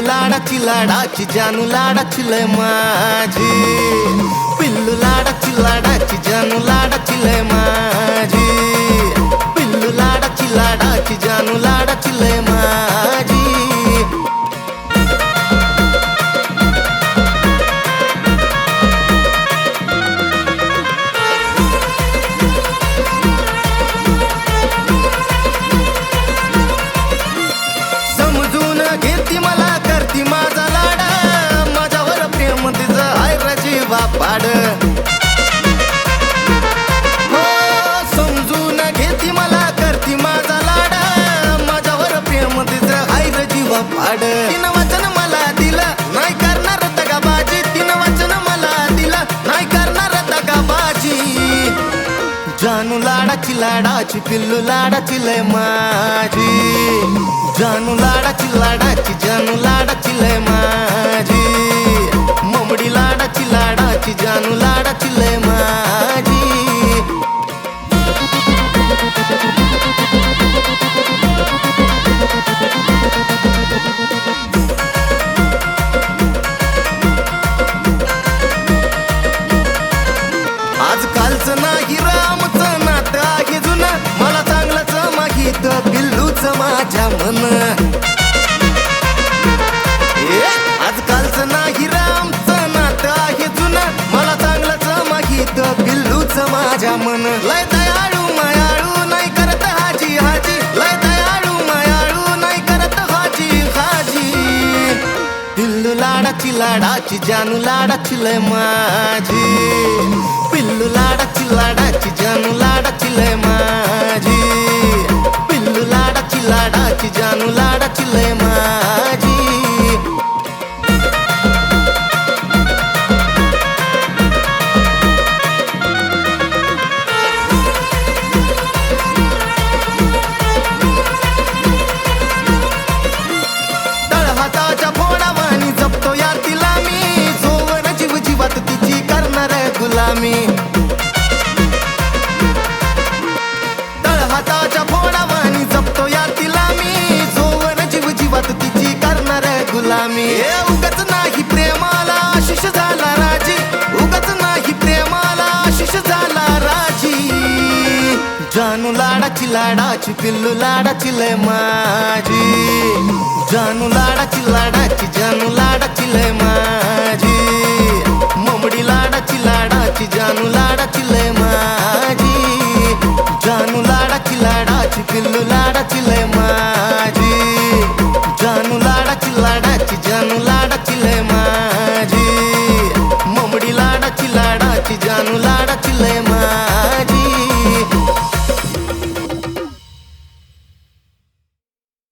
लाडाची लाडाची जानू लाडाची लय माझी, पिल्लू लाडाची लाडाची जानू लाडाची लय माझी, पिल्लू लाडाची लाडाची जानू लाडाची लय माझी। समजून घेती मला करती माझा लाडा, माझ्यावर प्रेम तिचं आहे रजी बापाड। हो समजून घेती मला करती माझा लाडा, माझ्यावर प्रेम तिचं आहे रजी बापाड। तिनं वचन मला दिलं नाही करणार दगाबाजी, तिनं वचन मला दिलं नाही करणार दगाबाजी। जानू लाडाची लाडाची पिल्लू लाडाची लय माझी, जानू लाडाची लाडाची जानू लाडाची लय माझी, ममडी लाडाची लाडाची जानू लाडाची लय माझी। आजकालचं नाही रामचं नातं आहे जुनं, मला चांगलंच माहित पिल्लूच माझ्या मन। आजकालचं नाही रामचं नातं आहे जुनं, मला चांगलंच माहित पिल्लूच माझ्या मन। लय दयाळू मायाळू नाही करत हाजी हाजी, लय दयाळू मायाळू नाही करत हाजी हाजी। पिल्लू लाडाची लाडाची जानू लाडाची लय माझी, पिल्लू लाडाची लाडाची जानू लाडाची लय माझी, पिल्लू लाडाची लाडाची जानू लाडाची लय माझी। तळहाताच्या फोडावानी जपतो या तिला मी, जोवर जीव जीवात तिची करणार गुलामी। तळहाताच्या फोडावानी जपतो या तिला मी, जोवर जीव जीवात तिची करणार गुलामी। उगाच नाही प्रेमाला आशिष झाला राजी, उगाच नाही प्रेमाला आशिष झाला राजी। जानू लाडाची लाडाची पिल्लू लाडाची लय माझी, जानू लाडाची लाडाची जानू लाडाची लय माझी, ममडी लाडाची लाडाची जानू लाडाची लय माझी, जानू लाडाची लाडाची पिल्लू लाडाची लय माझी, जानू लाडाची लाडाची जानू लाडाची लय माझी, ममडी लाडाची लाडाची जानू लाडाची लय